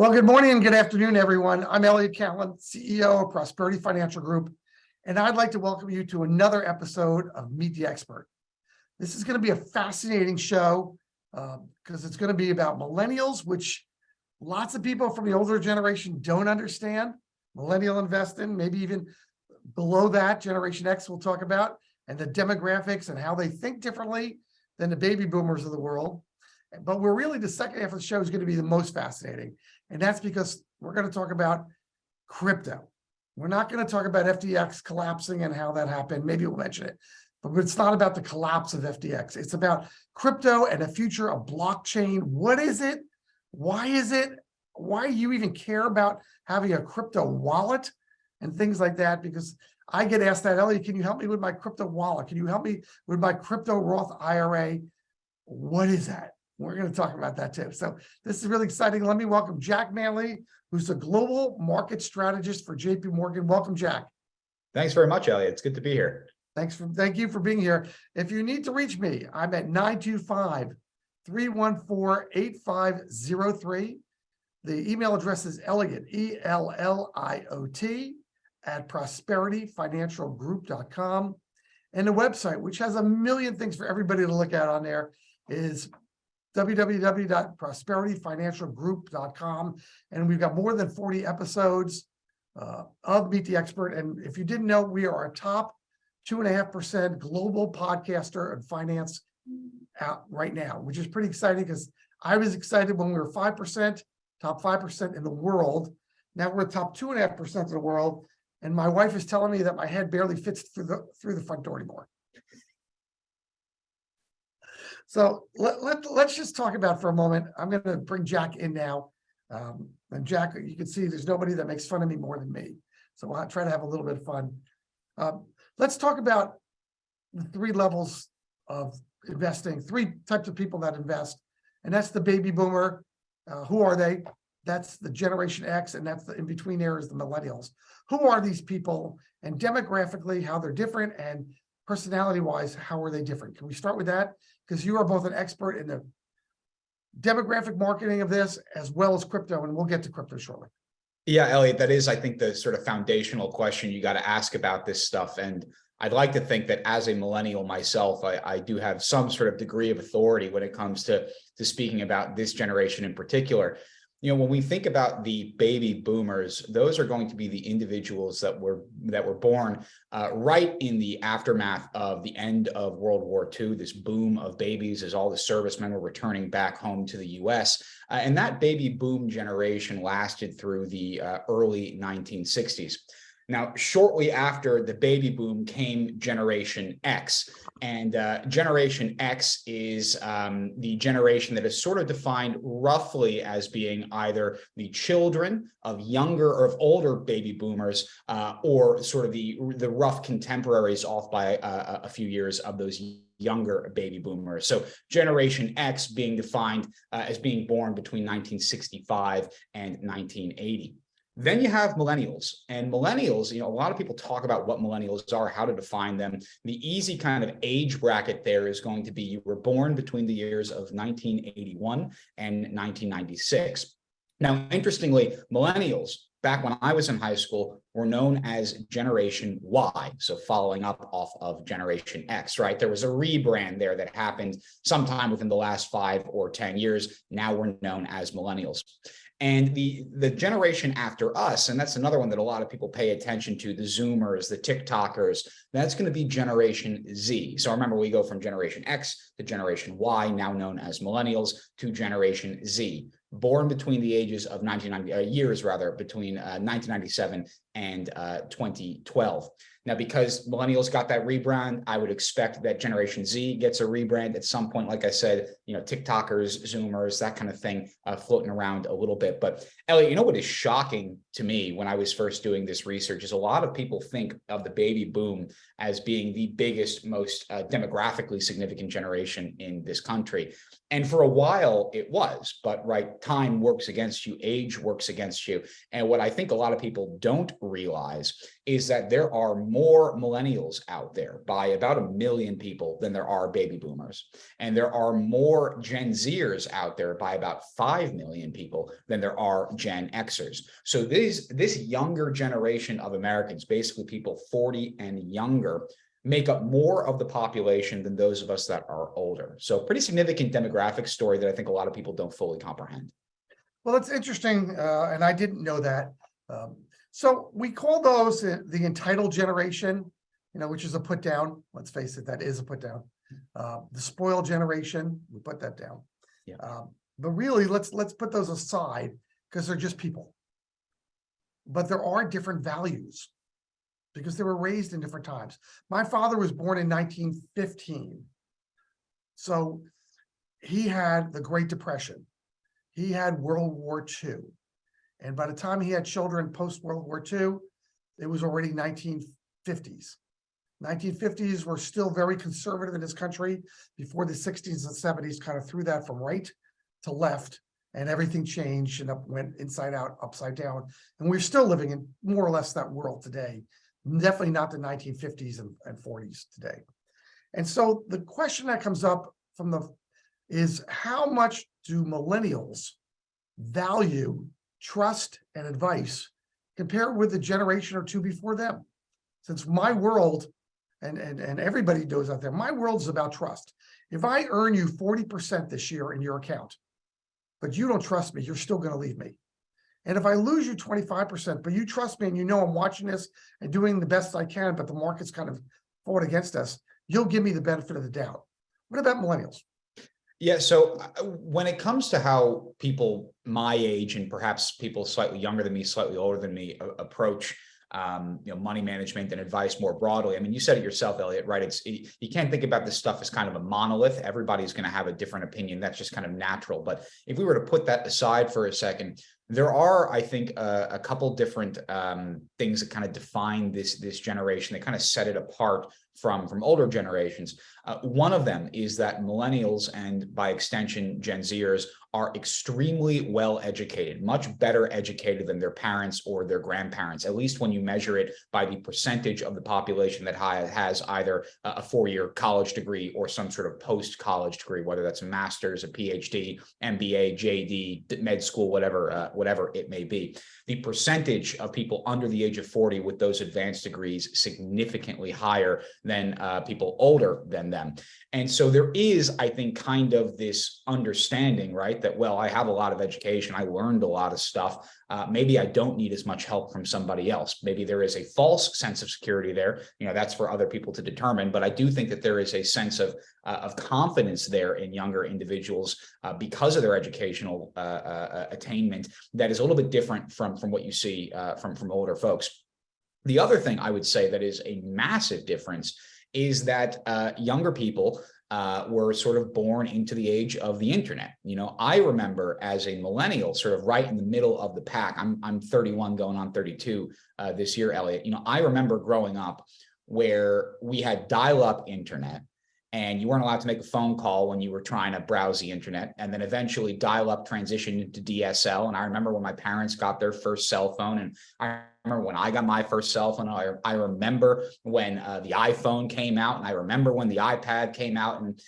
Well, good morning and good afternoon, everyone. I'm Elliot Kallen, CEO of Prosperity Financial Group, and I'd like to welcome you to another episode of Meet the Expert. This is going to be a fascinating show because it's going to be about millennials, which lots of people from the older generation don't understand. Millennial investing, maybe even below that, Generation X we'll talk about, and the demographics and how they think differently than the baby boomers of the world. But we're really, the second half of the show is going to be the most fascinating. And that's because we're going to talk about crypto. We're not going to talk about FTX collapsing and how that happened. Maybe we'll mention it, but it's not about the collapse of FTX. It's about crypto and the future of blockchain. What is it? Why is it? Why do you even care about having a crypto wallet and things like that? Because I get asked that, Elliot, can you help me with my crypto wallet? Can you help me with my crypto Roth IRA? What is that? We're going to talk about that too. So this is really exciting. Let me welcome Jack Manley, who's the global market strategist for JP Morgan. Welcome, Jack. Thanks very much, Elliot. It's good to be here. Thank you for being here. If you need to reach me, I'm at 925-314-8503. The email address is Elliot, ELLIOT, at prosperityfinancialgroup.com. And the website, which has a million things for everybody to look at on there, is www.prosperityfinancialgroup.com. And we've got more than 40 episodes of Meet the Expert. And if you didn't know, we are a top 2.5% global podcaster in finance out right now, which is pretty exciting because I was excited when we were 5%, top 5% in the world. Now we're top 2.5% of the world. And my wife is telling me that my head barely fits through the front door anymore. So let's just talk about for a moment. I'm going to bring Jack in now. And Jack, you can see there's nobody that makes fun of me more than me. So I'll try to have a little bit of fun. Let's talk about the three levels of investing, three types of people that invest. And that's the baby boomer. Who are they? That's the Generation X, and that's the in between there is the millennials. Who are these people? And demographically, how they're different, and personality-wise, how are they different? Can we start with that? Because you are both an expert in the demographic marketing of this as well as crypto, and we'll get to crypto shortly. Yeah, Elliot, that is, I think, the sort of foundational question you got to ask about this stuff. And I'd like to think that as a millennial myself, I do have some sort of degree of authority when it comes to speaking about this generation in particular. You know, when we think about the baby boomers, those are going to be the individuals that were born right in the aftermath of the end of World War II, this boom of babies as all the servicemen were returning back home to the US. And that baby boom generation lasted through the early 1960s. Now, shortly after the baby boom came Generation X. And Generation X is the generation that is sort of defined roughly as being either the children of younger or of older baby boomers or sort of the rough contemporaries off by a few years of those younger baby boomers. So Generation X being defined as being born between 1965 and 1980. Then you have millennials, and millennials, you know, a lot of people talk about what millennials are, how to define them. The easy kind of age bracket there is going to be you were born between the years of 1981 and 1996. Now, interestingly, millennials, back when I was in high school, were known as Generation Y. So following up off of Generation X, right? There was a rebrand there that happened sometime within the last 5 or 10 years. Now we're known as millennials. And the generation after us, and that's another one that a lot of people pay attention to, the Zoomers, the TikTokers, that's going to be Generation Z. So remember, we go from Generation X to Generation Y, now known as millennials, to Generation Z, born between the ages of between 1997 and 2012. Now, because millennials got that rebrand, I would expect that Generation Z gets a rebrand at some point. Like I said, you know, TikTokers, Zoomers, that kind of thing floating around a little bit. But Elliot, you know what is shocking to me when I was first doing this research is a lot of people think of the baby boom as being the biggest, most demographically significant generation in this country. And for a while it was, but right, time works against you, age works against you. And what I think a lot of people don't realize is that there are more millennials out there by about 1 million people than there are baby boomers. And there are more Gen Zers out there by about 5 million people than there are Gen Xers. So this younger generation of Americans, basically people 40 and younger, make up more of the population than those of us that are older. So pretty significant demographic story that I think a lot of people don't fully comprehend. Well, it's interesting, and I didn't know that. So we call those the entitled generation, which is a put down. Let's face it, that is a put down. The spoiled generation, we put that down. Yeah. But really, let's put those aside because they're just people. But there are different values because they were raised in different times. My father was born in 1915. So he had the Great Depression. He had World War II. And by the time he had children post-World War II, it was already 1950s. 1950s were still very conservative in this country before the 60s and 70s kind of threw that from right to left, and everything changed and went inside out, upside down. And we're still living in more or less that world today. Definitely not the 1950s and 40s today. And so the question that comes up is how much do millennials value trust and advice compared with the generation or two before them? Since my world, and everybody knows out there, my world is about trust. If I earn you 40% this year in your account, but you don't trust me, you're still going to leave me. And if I lose you 25%, but you trust me and you know I'm watching this and doing the best I can, but the market's kind of fought against us, you'll give me the benefit of the doubt. What about millennials? Yeah, so when it comes to how people my age and perhaps people slightly younger than me, slightly older than me approach money management and advice more broadly. I mean, you said it yourself, Elliot, right? You can't think about this stuff as kind of a monolith. Everybody's going to have a different opinion. That's just kind of natural. But if we were to put that aside for a second, there are, I think, a couple different things that kind of define this generation. They kind of set it apart from older generations. One of them is that millennials and by extension Gen Zers are extremely well educated, much better educated than their parents or their grandparents, at least when you measure it by the percentage of the population that has either a 4-year college degree or some sort of post-college degree, whether that's a master's, a PhD, MBA, JD, med school, whatever it may be. The percentage of people under the age of 40 with those advanced degrees significantly higher than people older than them. And so there is, I think, kind of this understanding, right, that, well, I have a lot of education, I learned a lot of stuff. Maybe I don't need as much help from somebody else. Maybe there is a false sense of security there. That's for other people to determine. But I do think that there is a sense of confidence there in younger individuals because of their educational attainment that is a little bit different from what you see from older folks. The other thing I would say that is a massive difference is that younger people were sort of born into the age of the internet. I remember as a millennial, sort of right in the middle of the pack. I'm 31 going on 32 this year, Elliot. I remember growing up where we had dial-up internet and you weren't allowed to make a phone call when you were trying to browse the internet. And then eventually dial-up transitioned into DSL. And I remember when my parents got their first cell phone, and I remember when I got my first cell phone. I remember when the iPhone came out, and I remember when the iPad came out. And,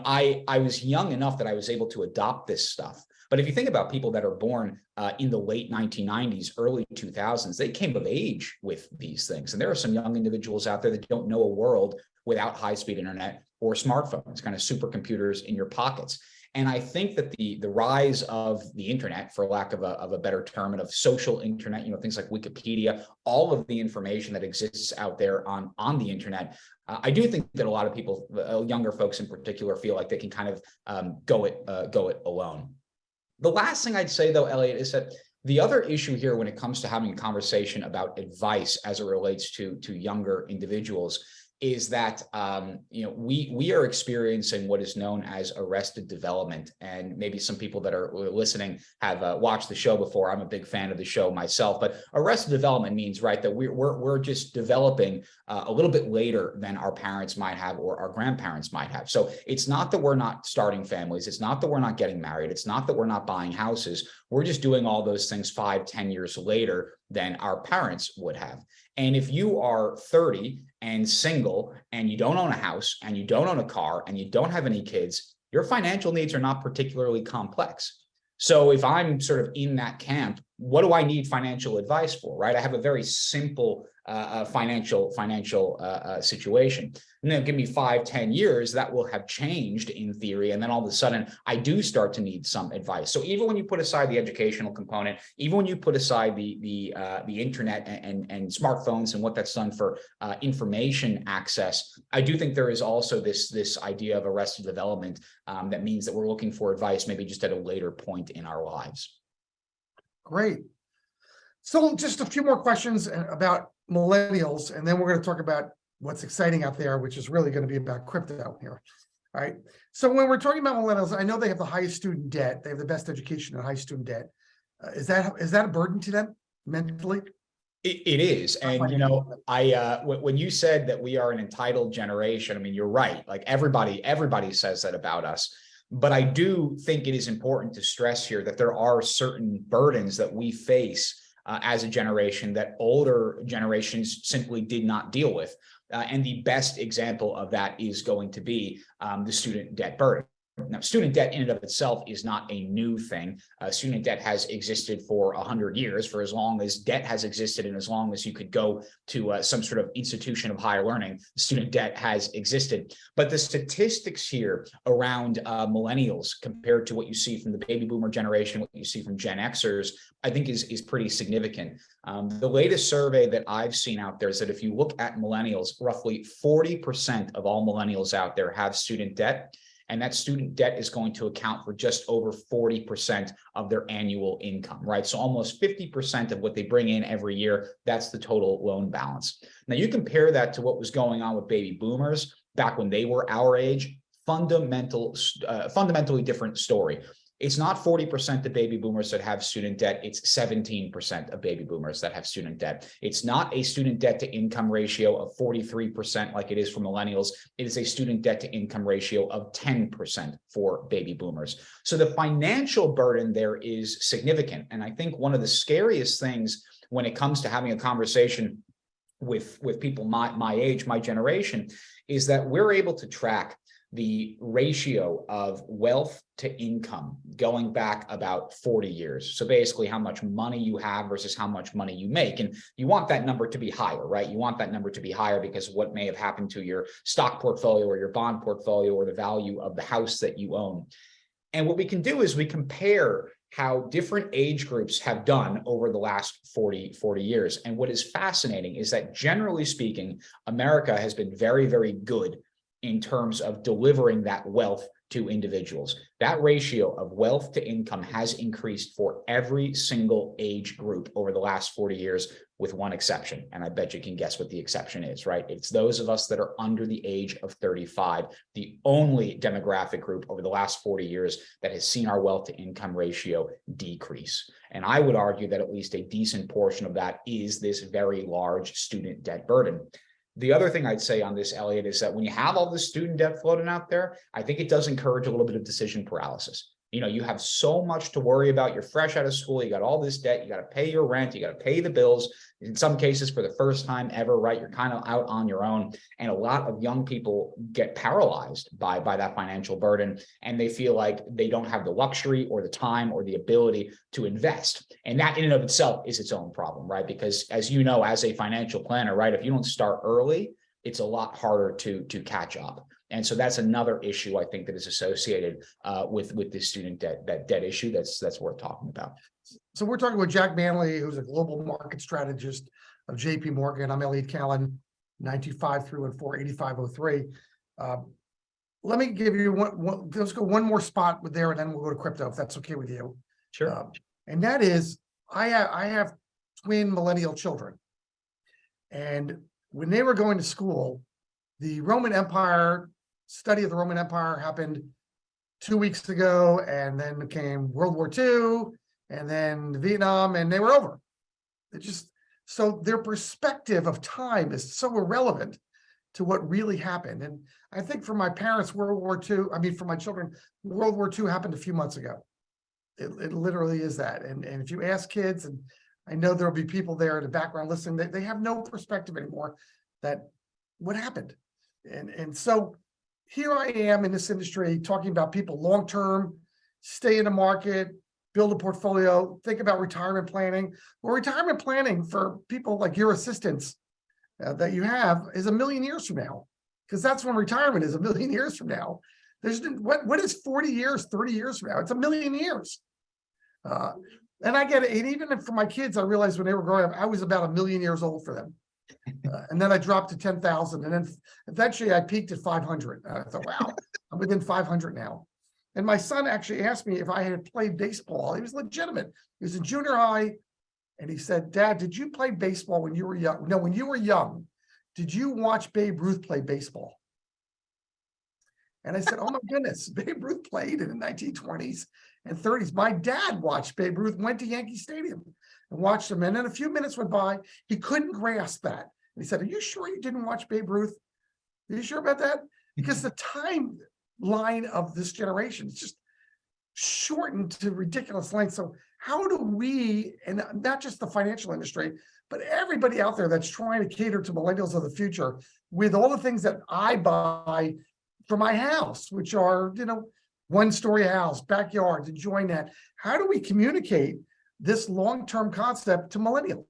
I was young enough that I was able to adopt this stuff. But if you think about people that are born in the late 1990s, early 2000s, they came of age with these things. And there are some young individuals out there that don't know a world without high-speed internet or smartphones, kind of supercomputers in your pockets. And I think that the rise of the internet, for lack of a better term, and of social internet, things like Wikipedia, all of the information that exists out there on the internet, I do think that a lot of people, younger folks in particular, feel like they can kind of go it alone. The last thing I'd say, though, Elliot, is that the other issue here when it comes to having a conversation about advice as it relates to younger individuals is that we are experiencing what is known as arrested development. And maybe some people that are listening have watched the show before. I'm a big fan of the show myself, but arrested development means, right, that we're just developing a little bit later than our parents might have or our grandparents might have. So it's not that we're not starting families. It's not that we're not getting married. It's not that we're not buying houses. We're just doing all those things 5-10 years later than our parents would have. And if you are 30 and single and you don't own a house and you don't own a car and you don't have any kids, your financial needs are not particularly complex. So if I'm sort of in that camp, what do I need financial advice for, right? I have a very simple financial situation. And then give me 5-10 years, that will have changed in theory. And then all of a sudden, I do start to need some advice. So even when you put aside the educational component, even when you put aside the internet and smartphones and what that's done for information access, I do think there is also this idea of arrested development that means that we're looking for advice maybe just at a later point in our lives. Great. So just a few more questions about millennials, and then we're going to talk about what's exciting out there, which is really going to be about crypto here. All right. So when we're talking about millennials, I know they have the highest student debt. They have the best education and high student debt. Is that a burden to them mentally? It is. And, you know, when you said that we are an entitled generation, I mean, you're right. Like everybody says that about us. But I do think it is important to stress here that there are certain burdens that we face as a generation that older generations simply did not deal with. And the best example of that is going to be the student debt burden. Now, student debt in and of itself is not a new thing. Student debt has existed for 100 years, for as long as debt has existed and as long as you could go to some sort of institution of higher learning, student debt has existed. But the statistics here around millennials compared to what you see from the baby boomer generation, what you see from Gen Xers, I think is pretty significant. The latest survey that I've seen out there is that if you look at millennials, roughly 40% of all millennials out there have student debt. And that student debt is going to account for just over 40% of their annual income, right? So almost 50% of what they bring in every year, that's the total loan balance. Now you compare that to what was going on with baby boomers back when they were our age, fundamentally different story. It's not 40% of baby boomers that have student debt. It's 17% of baby boomers that have student debt. It's not a student debt to income ratio of 43% like it is for millennials. It is a student debt to income ratio of 10% for baby boomers. So the financial burden there is significant. And I think one of the scariest things when it comes to having a conversation with people my age, my generation, is that we're able to track the ratio of wealth to income going back about 40 years. So basically how much money you have versus how much money you make. And you want that number to be higher, right? You want that number to be higher because of what may have happened to your stock portfolio or your bond portfolio or the value of the house that you own. And what we can do is we compare how different age groups have done over the last 40 years. And what is fascinating is that generally speaking, America has been very, very good in terms of delivering that wealth to individuals. That ratio of wealth to income has increased for every single age group over the last 40 years, with one exception. And I bet you can guess what the exception is, right? It's those of us that are under the age of 35, the only demographic group over the last 40 years that has seen our wealth to income ratio decrease. And I would argue that at least a decent portion of that is this very large student debt burden. The other thing I'd say on this, Elliot, is that when you have all this student debt floating out there, I think it does encourage a little bit of decision paralysis. You know, you have so much to worry about. You're fresh out of school. You got all this debt. You got to pay your rent. You got to pay the bills. In some cases, for the first time ever, right? You're kind of out on your own. And a lot of young people get paralyzed by that financial burden. And they feel like they don't have the luxury or the time or the ability to invest. And that in and of itself is its own problem, right? Because as you know, as a financial planner, right, if you don't start early, it's a lot harder to catch up. And so that's another issue I think that is associated with this student debt issue that's worth talking about. So we're talking with Jack Manley, who's a global market strategist of JP Morgan. I'm Elliot Kallen, 925-314-8503. Let me give you let's go one more spot with there, and then we'll go to crypto, if that's okay with you. Sure. And that is, I have twin millennial children. And when they were going to school, the Roman Empire, study of the Roman Empire happened 2 weeks ago, and then came World War II, and then Vietnam, and they were over. It just, so their perspective of time is so irrelevant to what really happened. And I think for my parents, for my children, World War II happened a few months ago. It literally is that. And if you ask kids, and I know there'll be people there in the background listening that they have no perspective anymore that what happened. And so here I am in this industry talking about people long-term, stay in the market, build a portfolio, think about retirement planning. Well, retirement planning for people like your assistants that you have is 1,000,000 years from now, because that's when retirement is 1,000,000 years from now. There's what is 40 years, 30 years from now? It's 1,000,000 years. And I get it. And even for my kids, I realized when they were growing up, I was about 1,000,000 years old for them. And then I dropped to 10,000. And then eventually I peaked at 500. I thought, wow, I'm within 500 now. And my son actually asked me if I had played baseball. He was legitimate. He was in junior high. And he said, Dad, did you play baseball when you were young? No, when you were young, did you watch Babe Ruth play baseball? And I said, oh my goodness, Babe Ruth played in the 1920s and 30s. My dad watched Babe Ruth, went to Yankee Stadium and watched him. And then a few minutes went by. He couldn't grasp that. And he said, are you sure you didn't watch Babe Ruth? Are you sure about that? Because the timeline of this generation is just shortened to ridiculous lengths. So how do we, and not just the financial industry, but everybody out there that's trying to cater to millennials of the future with all the things that I buy for my house, which are, one-story house, backyards, enjoying that. How do we communicate this long-term concept to millennials?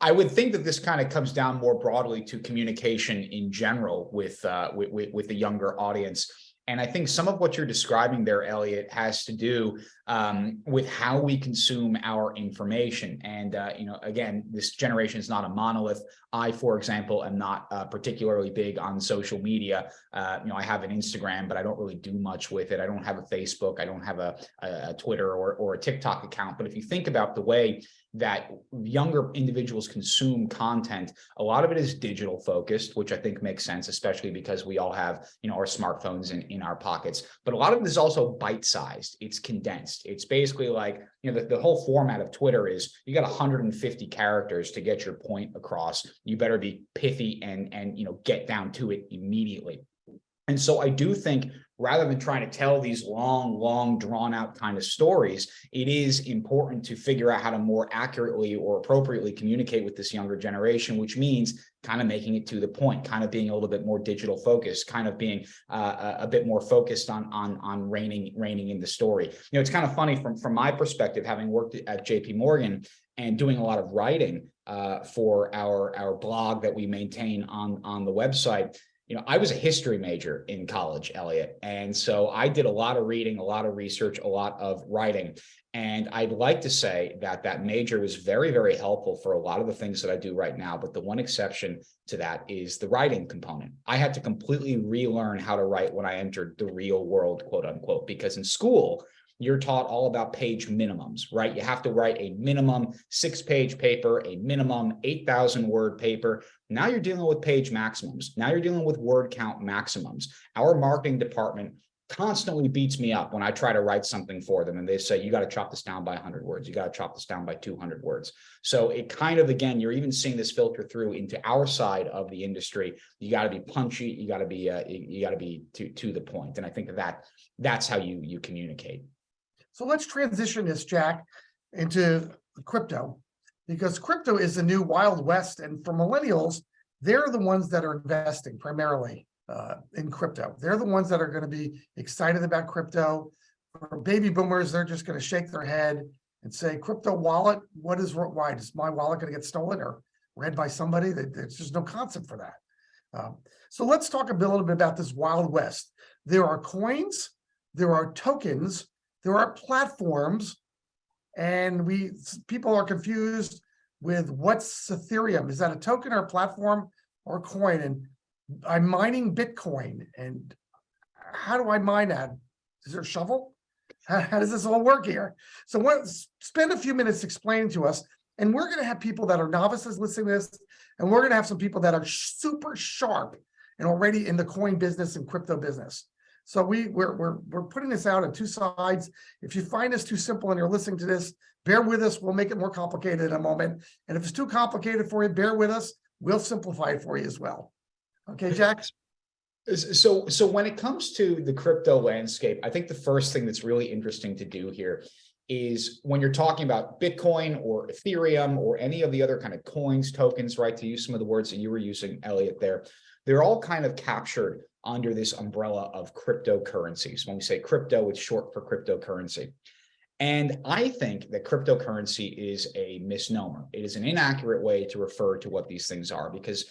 I would think that this kind of comes down more broadly to communication in general with the younger audience. And I think some of what you're describing there, Elliot, has to do with how we consume our information. And, again, this generation is not a monolith. I, for example, am not particularly big on social media. I have an Instagram, but I don't really do much with it. I don't have a Facebook. I don't have a Twitter or a TikTok account. But if you think about the way that younger individuals consume content, a lot of it is digital focused, which I think makes sense, especially because we all have, our smartphones in our pockets. But a lot of it is also bite-sized. It's condensed. It's basically like, the whole format of Twitter is you got 150 characters to get your point across. You better be pithy and get down to it immediately. And so I do think rather than trying to tell these long, drawn out kind of stories, it is important to figure out how to more accurately or appropriately communicate with this younger generation, which means kind of making it to the point, kind of being a little bit more digital focused, kind of being a bit more focused on reining in the story. It's kind of funny from my perspective, having worked at JP Morgan and doing a lot of writing for our blog that we maintain on the website. I was a history major in college, Elliot. And so I did a lot of reading, a lot of research, a lot of writing. And I'd like to say that major was very, very helpful for a lot of the things that I do right now. But the one exception to that is the writing component. I had to completely relearn how to write when I entered the real world, quote unquote, because in school, you're taught all about page minimums, right? You have to write a minimum 6-page paper, a minimum 8,000 word paper. Now you're dealing with page maximums. Now you're dealing with word count maximums. Our marketing department constantly beats me up when I try to write something for them. And they say, you got to chop this down by 100 words. You got to chop this down by 200 words. So it kind of, again, you're even seeing this filter through into our side of the industry. You got to be punchy. You got to be to the point. And I think that's how you communicate. So let's transition this, Jack, into crypto, because crypto is the new Wild West. And for millennials, they're the ones that are investing primarily in crypto. They're the ones that are going to be excited about crypto. For baby boomers, they're just going to shake their head and say, crypto wallet, why is my wallet going to get stolen or read by somebody? There's just no concept for that. So let's talk a little bit about this Wild West. There are coins, there are tokens, there are platforms, and people are confused with what's Ethereum. Is that a token or a platform or a coin? And I'm mining Bitcoin. And how do I mine that? Is there a shovel? How does this all work here? So spend a few minutes explaining to us. And we're going to have people that are novices listening to this, and we're going to have some people that are super sharp and already in the coin business and crypto business. So we're putting this out on two sides. If you find this too simple and you're listening to this, bear with us. We'll make it more complicated in a moment. And if it's too complicated for you, bear with us. We'll simplify it for you as well. Okay, Jack? So when it comes to the crypto landscape, I think the first thing that's really interesting to do here is when you're talking about Bitcoin or Ethereum or any of the other kind of coins, tokens, right? To use some of the words that you were using, Elliot, there, they're all kind of captured under this umbrella of cryptocurrencies. When we say crypto, it's short for cryptocurrency. And I think that cryptocurrency is a misnomer. It is an inaccurate way to refer to what these things are, because,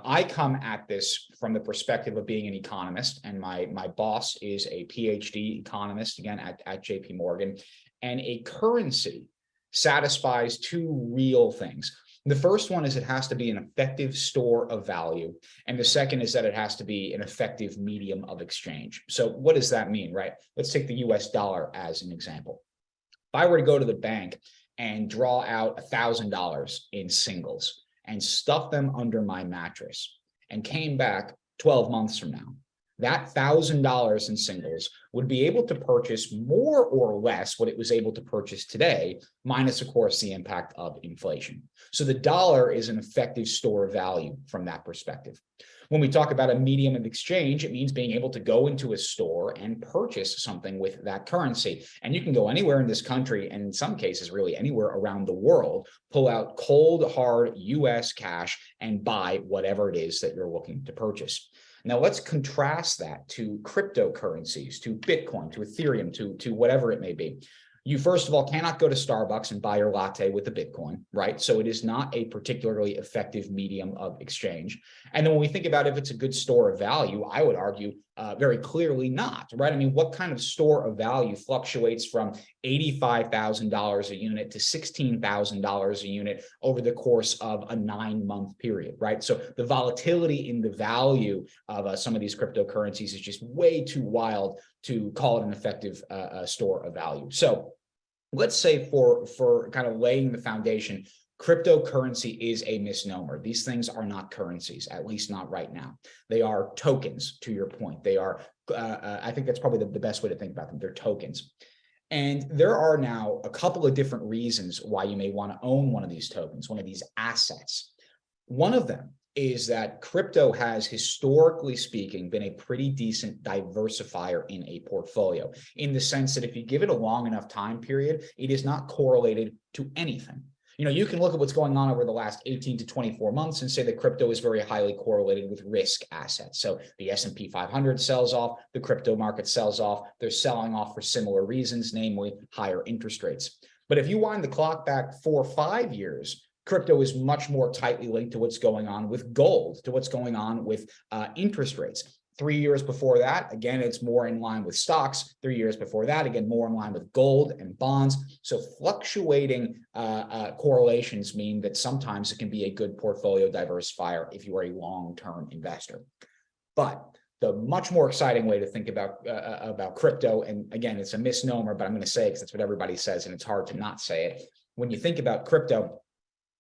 I come at this from the perspective of being an economist, and my boss is a PhD economist, again, at JP Morgan. And a currency satisfies two real things. The first one is it has to be an effective store of value. And the second is that it has to be an effective medium of exchange. So what does that mean, right? Let's take the US dollar as an example. If I were to go to the bank and draw out $1,000 in singles and stuff them under my mattress and came back 12 months from now, that $1,000 in singles would be able to purchase more or less what it was able to purchase today, minus, of course, the impact of inflation. So the dollar is an effective store of value from that perspective. When we talk about a medium of exchange, it means being able to go into a store and purchase something with that currency. And you can go anywhere in this country, and in some cases, really anywhere around the world, pull out cold, hard US cash and buy whatever it is that you're looking to purchase. Now, let's contrast that to cryptocurrencies, to Bitcoin, to Ethereum, to whatever it may be. You, first of all, cannot go to Starbucks and buy your latte with a Bitcoin, right? So it is not a particularly effective medium of exchange. And then when we think about if it's a good store of value, I would argue very clearly not, right? I mean, what kind of store of value fluctuates from $85,000 a unit to $16,000 a unit over the course of a 9-month period, right? So the volatility in the value of some of these cryptocurrencies is just way too wild to call it an effective store of value. So let's say for kind of laying the foundation, cryptocurrency is a misnomer. These things are not currencies, at least not right now. They are tokens, to your point. They are, I think that's probably the best way to think about them. They're tokens. And there are now a couple of different reasons why you may want to own one of these tokens, one of these assets. One of them is that crypto has, historically speaking, been a pretty decent diversifier in a portfolio, in the sense that if you give it a long enough time period, it is not correlated to anything. You can look at what's going on over the last 18 to 24 months and say that crypto is very highly correlated with risk assets. So the S&P 500 sells off, the crypto market sells off. They're selling off for similar reasons, namely higher interest rates. But if you wind the clock back 4 or 5 years, crypto is much more tightly linked to what's going on with gold, to what's going on with interest rates. 3 years before that, again, it's more in line with stocks. 3 years before that, again, more in line with gold and bonds. So fluctuating correlations mean that sometimes it can be a good portfolio diversifier if you are a long-term investor. But the much more exciting way to think about crypto, and again, it's a misnomer, but I'm going to say it because that's what everybody says, and it's hard to not say it. When you think about crypto,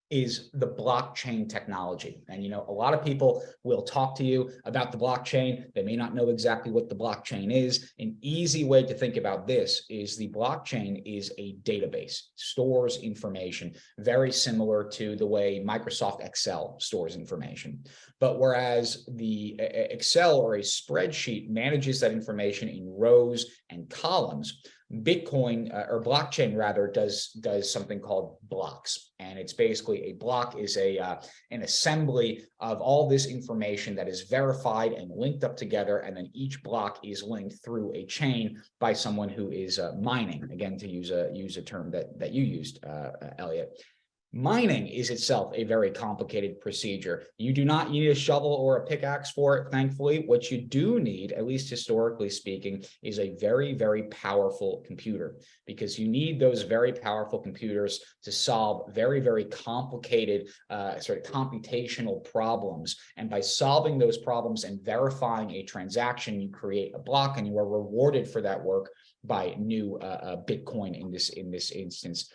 is the blockchain technology. And, a lot of people will talk to you about the blockchain. They may not know exactly what the blockchain is. An easy way to think about this is the blockchain is a database, stores information, very similar to the way Microsoft Excel stores information. But whereas the Excel or a spreadsheet manages that information in rows and columns, Bitcoin or blockchain rather does something called blocks, and it's basically a block is an assembly of all this information that is verified and linked up together, and then each block is linked through a chain by someone who is mining. Again, to use a term that you used, Elliot. Mining is itself a very complicated procedure. You do not need a shovel or a pickaxe for it, thankfully. What you do need, at least historically speaking, is a very, very powerful computer, because you need those very powerful computers to solve very, very complicated sort of computational problems. And by solving those problems and verifying a transaction, you create a block, and you are rewarded for that work by new Bitcoin in this instance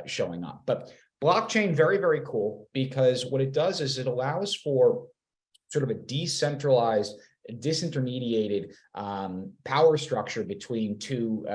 showing up. But blockchain, very, very cool, because what it does is it allows for sort of a decentralized, disintermediated power structure between two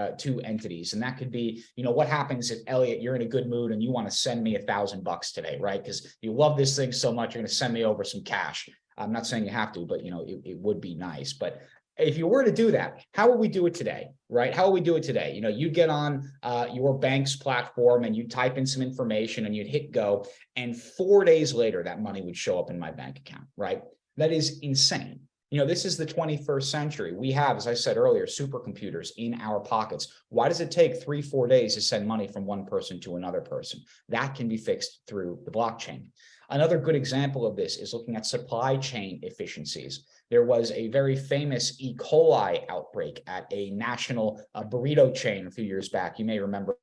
entities. And that could be, what happens if, Elliot, you're in a good mood and you want to send me $1,000 today, right? Because you love this thing so much, you're going to send me over some cash. I'm not saying you have to, but it would be nice. But if you were to do that, how would we do it today, right? How would we do it today? You know, you get on your bank's platform and you type in some information and you'd hit go, and 4 days later, that money would show up in my bank account, right? That is insane. You know, this is the 21st century. We have, as I said earlier, supercomputers in our pockets. Why does it take 3-4 days to send money from one person to another person? That can be fixed through the blockchain. Another good example of this is looking at supply chain efficiencies. There was a very famous E. coli outbreak at a national burrito chain a few years back. You may remember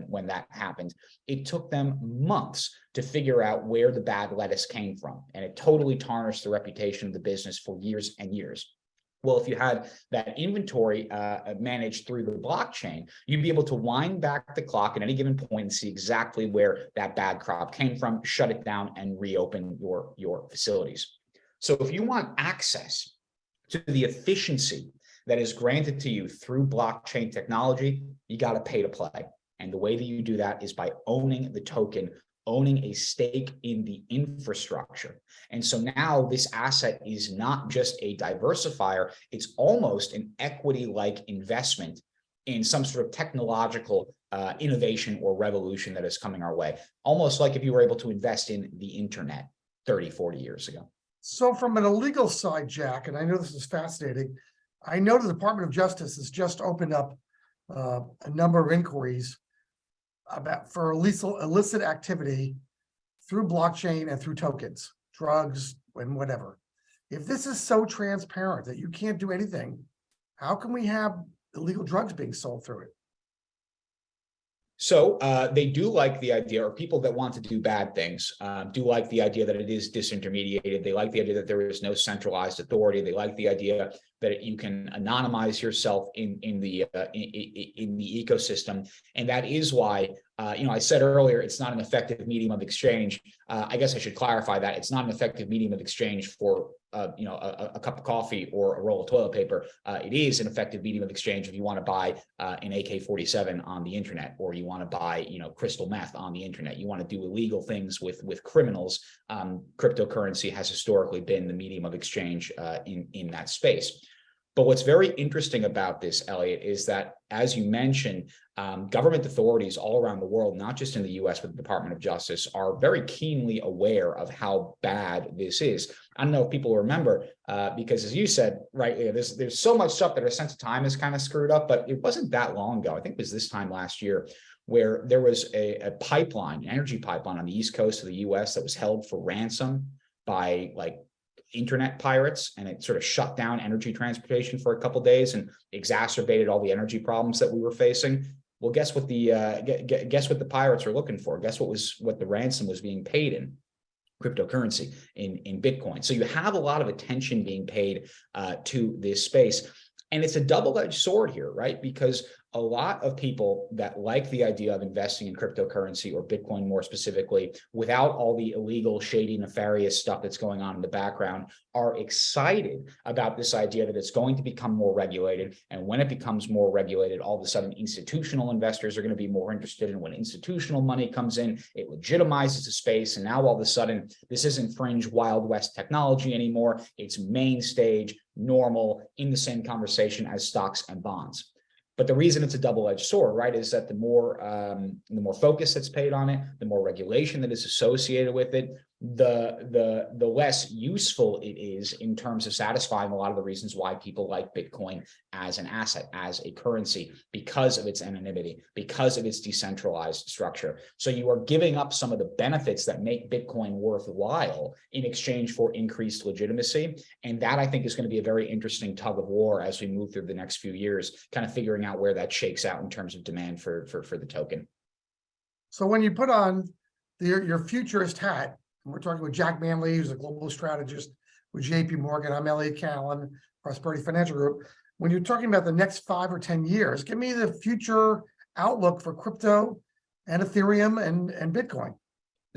when that happened. It took them months to figure out where the bad lettuce came from, and it totally tarnished the reputation of the business for years and years. Well, if you had that inventory managed through the blockchain, you'd be able to wind back the clock at any given point and see exactly where that bad crop came from, shut it down, and reopen your facilities. So if you want access to the efficiency that is granted to you through blockchain technology, you got to pay to play. And the way that you do that is by owning the token, owning a stake in the infrastructure. And so now this asset is not just a diversifier, it's almost an equity-like investment in some sort of technological innovation or revolution that is coming our way. Almost like if you were able to invest in the internet 30, 40 years ago. So from an illegal side, Jack, and I know this is fascinating, I know the Department of Justice has just opened up a number of inquiries for illicit activity through blockchain and through tokens, drugs, and whatever. If this is so transparent that you can't do anything, how can we have illegal drugs being sold through it? So they do like the idea, or people that want to do bad things do like the idea that it is disintermediated. They like the idea that there is no centralized authority. They like the idea that you can anonymize yourself in the ecosystem, and that is why I said earlier it's not an effective medium of exchange. I guess I should clarify that it's not an effective medium of exchange for a cup of coffee or a roll of toilet paper. It is an effective medium of exchange if you want to buy an AK-47 on the internet, or you want to buy crystal meth on the internet. You want to do illegal things with criminals. Cryptocurrency has historically been the medium of exchange in that space. But what's very interesting about this, Elliot, is that, as you mentioned, government authorities all around the world, not just in the US, but the Department of Justice, are very keenly aware of how bad this is. I don't know if people remember, because as you said, right, there's so much stuff that our sense of time is kind of screwed up, but it wasn't that long ago. I think it was this time last year, where there was a pipeline, an energy pipeline on the East Coast of the US that was held for ransom by internet pirates, and it sort of shut down energy transportation for a couple of days and exacerbated all the energy problems that we were facing. Well, guess what the pirates are looking for? Guess what the ransom was being paid in? Cryptocurrency, in Bitcoin. So you have a lot of attention being paid to this space. And it's a double-edged sword here, right? Because a lot of people that like the idea of investing in cryptocurrency, or Bitcoin more specifically, without all the illegal, shady, nefarious stuff that's going on in the background, are excited about this idea that it's going to become more regulated. And when it becomes more regulated, all of a sudden institutional investors are going to be more interested. And when institutional money comes in, it legitimizes the space. And now all of a sudden, this isn't fringe Wild West technology anymore. It's main stage, normal, in the same conversation as stocks and bonds. But the reason it's a double-edged sword, right, is that the more focus that's paid on it, the more regulation that is associated with it, the less useful it is in terms of satisfying a lot of the reasons why people like Bitcoin as an asset, as a currency, because of its anonymity, because of its decentralized structure. So you are giving up some of the benefits that make Bitcoin worthwhile in exchange for increased legitimacy. And that, I think, is going to be a very interesting tug of war as we move through the next few years, kind of figuring out where that shakes out in terms of demand for the token. So when you put on your futurist hat, and we're talking with Jack Manley, who's a global strategist with JP Morgan. I'm Elliot Kallen, Prosperity Financial Group. When you're talking about the next 5 or 10 years, give me the future outlook for crypto and Ethereum and Bitcoin.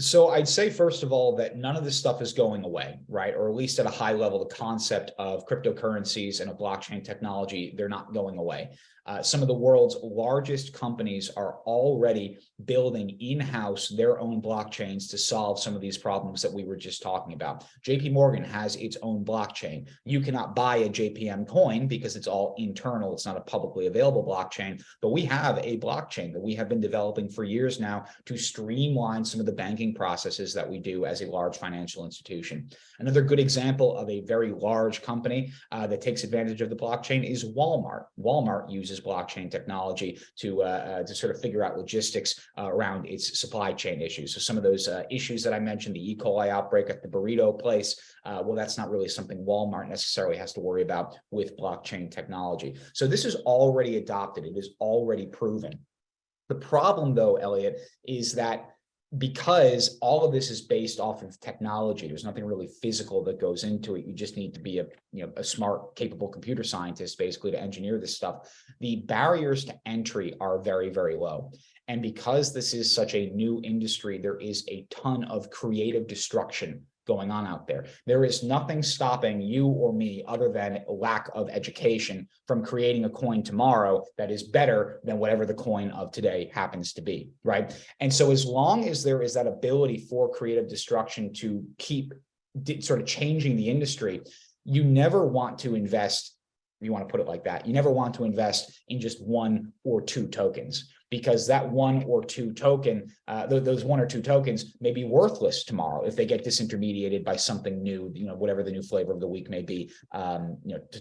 So I'd say, first of all, that none of this stuff is going away, right? Or at least at a high level, the concept of cryptocurrencies and a blockchain technology, they're not going away. Some of the world's largest companies are already building in-house their own blockchains to solve some of these problems that we were just talking about. JP Morgan has its own blockchain. You cannot buy a JPM coin because it's all internal. It's not a publicly available blockchain, but we have a blockchain that we have been developing for years now to streamline some of the banking processes that we do as a large financial institution. Another good example of a very large company that takes advantage of the blockchain is Walmart. Walmart uses blockchain technology to sort of figure out logistics around its supply chain issues. So some of those issues that I mentioned, the E. coli outbreak at the burrito place, well, that's not really something Walmart necessarily has to worry about with blockchain technology. So this is already adopted. It is already proven. The problem, though, Elliot, is that because all of this is based off of technology, there's nothing really physical that goes into it. You just need to be a smart, capable computer scientist, basically, to engineer this stuff. The barriers to entry are very, very low. And because this is such a new industry, there is a ton of creative destruction going on out there. There is nothing stopping you or me other than a lack of education from creating a coin tomorrow that is better than whatever the coin of today happens to be, right? And so as long as there is that ability for creative destruction to keep sort of changing the industry, you never want to invest, if you want to put it like that, you never want to invest in just one or two tokens, because that one or two token, those one or two tokens may be worthless tomorrow if they get disintermediated by something new, whatever the new flavor of the week may be,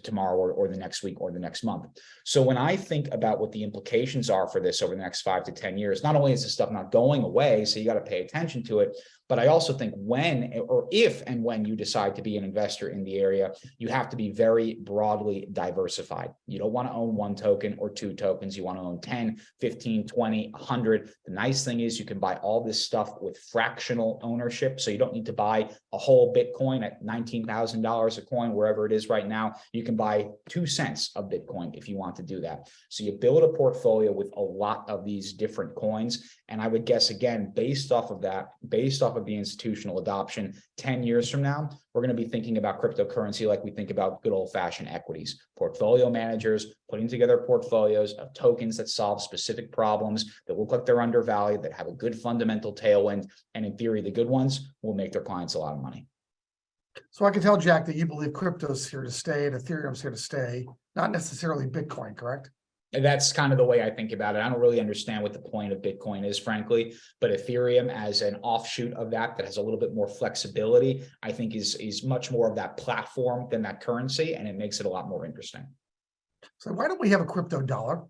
tomorrow or the next week or the next month. So when I think about what the implications are for this over the next 5 to 10 years, not only is this stuff not going away, so you got to pay attention to it, but I also think when, or if and when you decide to be an investor in the area, you have to be very broadly diversified. You don't want to own one token or two tokens. You want to own 10, 15, 20, 100. The nice thing is you can buy all this stuff with fractional ownership. So you don't need to buy a whole Bitcoin at $19,000 a coin, wherever it is right now. You can buy 2 cents of Bitcoin if you want to do that. So you build a portfolio with a lot of these different coins. And I would guess, again, based off of that, based off of the institutional adoption, 10 years from now, we're going to be thinking about cryptocurrency like we think about good old-fashioned equities. Portfolio managers putting together portfolios of tokens that solve specific problems, that look like they're undervalued, that have a good fundamental tailwind, and in theory, the good ones will make their clients a lot of money. So I can tell, Jack, that you believe crypto's here to stay and Ethereum's here to stay, not necessarily Bitcoin, correct? And that's kind of the way I think about it. I don't really understand what the point of Bitcoin is, frankly, but Ethereum as an offshoot of that has a little bit more flexibility, I think is much more of that platform than that currency, and it makes it a lot more interesting. So why don't we have a crypto dollar?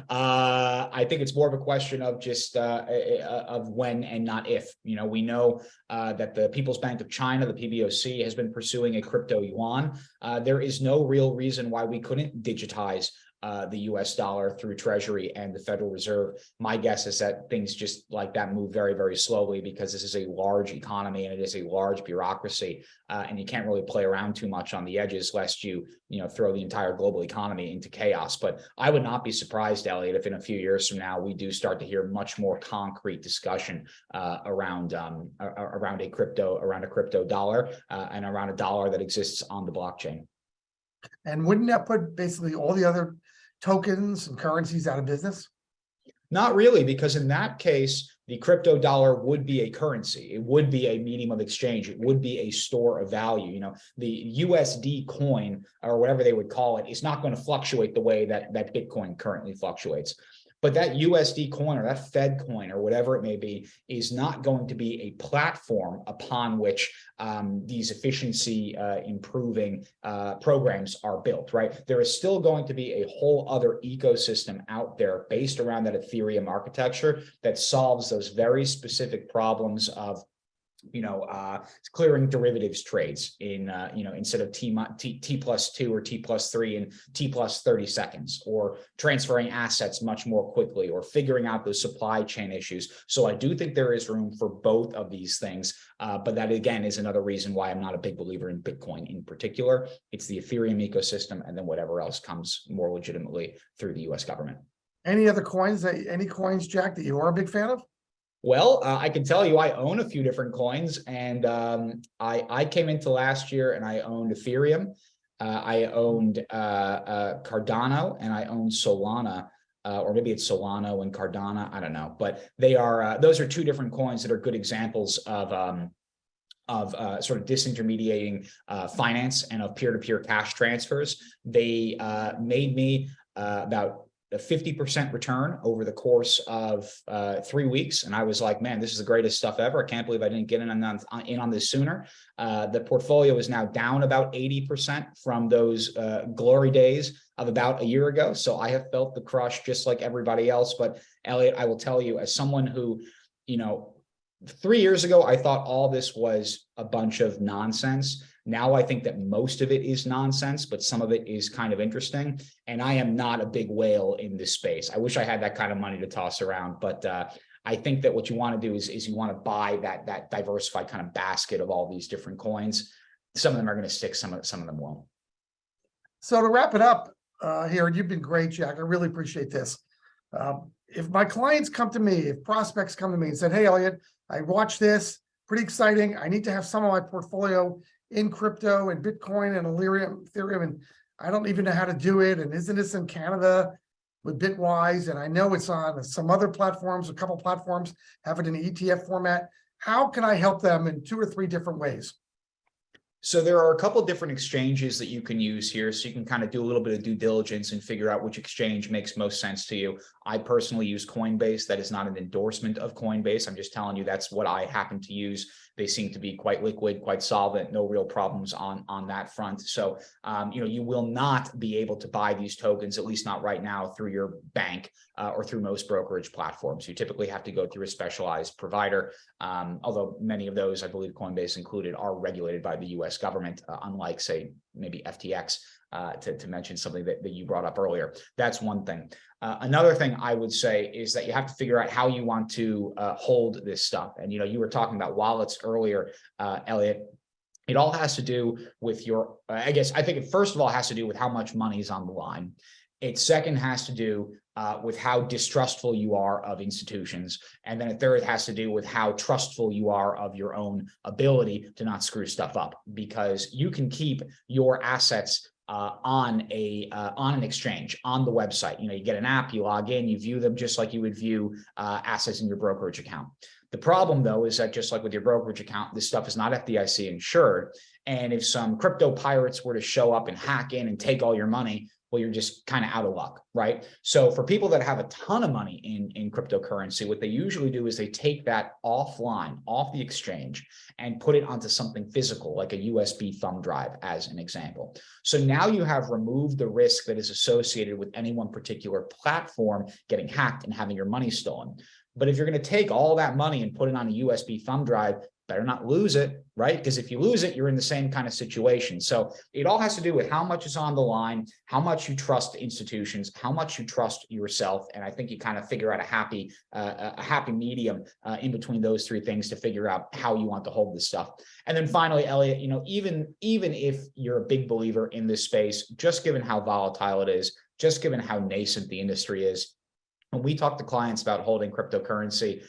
I think it's more of a question of just of when and not if. We know that the People's Bank of China, the PBOC, has been pursuing a crypto yuan. There is no real reason why we couldn't digitize the US dollar through Treasury and the Federal Reserve. My guess is that things just like that move very, very slowly because this is a large economy and it is a large bureaucracy, and you can't really play around too much on the edges lest you throw the entire global economy into chaos. But I would not be surprised, Elliot, if in a few years from now we do start to hear much more concrete discussion around a crypto dollar and around a dollar that exists on the blockchain. And wouldn't that put basically all the other tokens and currencies out of business? Not really, because in that case, the crypto dollar would be a currency. It would be a medium of exchange. It would be a store of value. The USD coin, or whatever they would call it, is not going to fluctuate the way that Bitcoin currently fluctuates. But that USD coin or that Fed coin or whatever it may be is not going to be a platform upon which these efficiency improving programs are built, right? There is still going to be a whole other ecosystem out there based around that Ethereum architecture that solves those very specific problems of clearing derivatives trades in, instead of T+2 or T+3 and T+30 seconds, or transferring assets much more quickly, or figuring out those supply chain issues. So I do think there is room for both of these things. But that, again, is another reason why I'm not a big believer in Bitcoin in particular. It's the Ethereum ecosystem and then whatever else comes more legitimately through the US government. Any coins, Jack, that you are a big fan of? Well, I can tell you I own a few different coins, and I came into last year and I owned Ethereum. I owned Cardano, and I owned Solana. Or maybe it's Solano and Cardano, I don't know, but they are those are two different coins that are good examples of sort of disintermediating finance and of peer-to-peer cash transfers. They made me about a 50% return over the course of 3 weeks. And I was like, man, this is the greatest stuff ever. I can't believe I didn't get in on this sooner. The portfolio is now down about 80% from those glory days of about a year ago. So I have felt the crush just like everybody else. But Elliot, I will tell you, as someone who, 3 years ago, I thought all this was a bunch of nonsense. Now I think that most of it is nonsense, but some of it is kind of interesting. And I am not a big whale in this space. I wish I had that kind of money to toss around, but I think that what you want to do is you want to buy that diversified kind of basket of all these different coins. Some of them are going to stick, some of them won't. So to wrap it up here, and you've been great, Jack. I really appreciate this. If my clients come to me, if prospects come to me and said, hey, Elliot, I watched this, pretty exciting. I need to have some of my portfolio in crypto and Bitcoin and Ethereum, and I don't even know how to do it. And isn't this in Canada with Bitwise? And I know it's on some other platforms, a couple platforms have it in ETF format. How can I help them in 2 or 3 different ways? So there are a couple of different exchanges that you can use here. So you can kind of do a little bit of due diligence and figure out which exchange makes most sense to you. I personally use Coinbase. That is not an endorsement of Coinbase. I'm just telling you that's what I happen to use. They seem to be quite liquid, quite solvent, no real problems on that front. So, you will not be able to buy these tokens, at least not right now, through your bank or through most brokerage platforms. You typically have to go through a specialized provider, although many of those, I believe Coinbase included, are regulated by the US government, unlike, say, maybe FTX, to mention something that you brought up earlier. That's one thing. Another thing I would say is that you have to figure out how you want to hold this stuff. And, you were talking about wallets earlier, Elliot. It all has to do with your, I think it first of all has to do with how much money is on the line. It second has to do with how distrustful you are of institutions. And then a third has to do with how trustful you are of your own ability to not screw stuff up, because you can keep your assets on an exchange, on the website. You get an app, you log in, you view them just like you would view assets in your brokerage account. The problem, though, is that just like with your brokerage account, this stuff is not FDIC insured. And if some crypto pirates were to show up and hack in and take all your money, well, you're just kind of out of luck, right? So for people that have a ton of money in cryptocurrency, what they usually do is they take that offline, off the exchange, and put it onto something physical, like a USB thumb drive, as an example. So now you have removed the risk that is associated with any one particular platform getting hacked and having your money stolen. But if you're going to take all that money and put it on a USB thumb drive, better not lose it, right? Because if you lose it, you're in the same kind of situation. So it all has to do with how much is on the line, how much you trust institutions, how much you trust yourself. And I think you kind of figure out a happy medium in between those 3 things to figure out how you want to hold this stuff. And then finally, Elliot, even if you're a big believer in this space, just given how volatile it is, just given how nascent the industry is, when we talk to clients about holding cryptocurrency,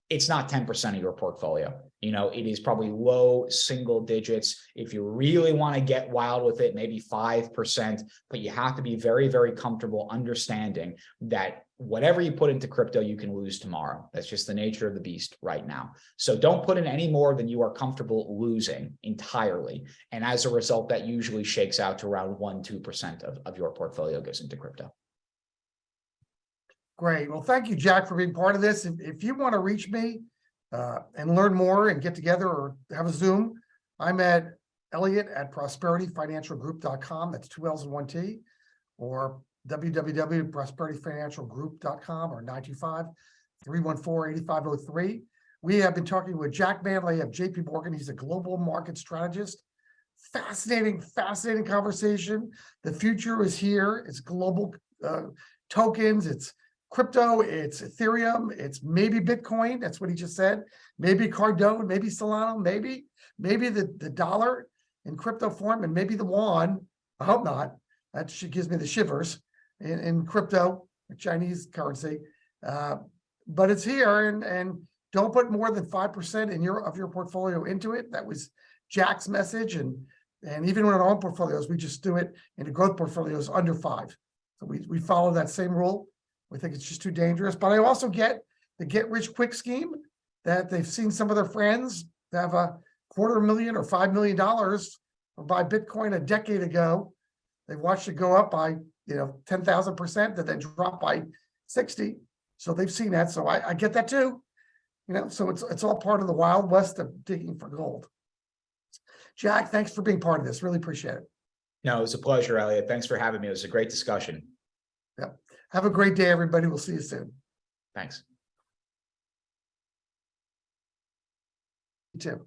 it's not 10% of your portfolio. It is probably low single digits. If you really want to get wild with it, maybe 5%, but you have to be very, very comfortable understanding that whatever you put into crypto, you can lose tomorrow. That's just the nature of the beast right now. So don't put in any more than you are comfortable losing entirely. And as a result, that usually shakes out to around 1-2% of your portfolio goes into crypto. Great. Well, thank you, Jack, for being part of this. If you want to reach me and learn more and get together or have a Zoom, I'm at Elliot@prosperityfinancialgroup.com. That's 2 L's and 1 T, or www.prosperityfinancialgroup.com, or 925-314-8503. We have been talking with Jack Manley of JP Morgan. He's a global market strategist. Fascinating conversation. The future is here. It's global tokens. It's crypto, it's Ethereum, it's maybe Bitcoin. That's what he just said. Maybe Cardano, maybe Solana, maybe the dollar in crypto form, and maybe the yuan. I hope not. That gives me the shivers in crypto, Chinese currency. But it's here, and don't put more than 5% of your portfolio into it. That was Jack's message, and And even in our own portfolios, we just do it in the growth portfolios under 5. So we follow that same rule. We think it's just too dangerous. But I also get the get rich quick scheme that they've seen some of their friends have a $250,000 or $5 million or buy Bitcoin a decade ago. They watched it go up by 10,000%, and then drop by 60. So they've seen that. So I get that too. So it's all part of the Wild West of digging for gold. Jack, thanks for being part of this. Really appreciate it. No, it was a pleasure, Elliot. Thanks for having me. It was a great discussion. Yep. Have a great day, everybody. We'll see you soon. Thanks. You too.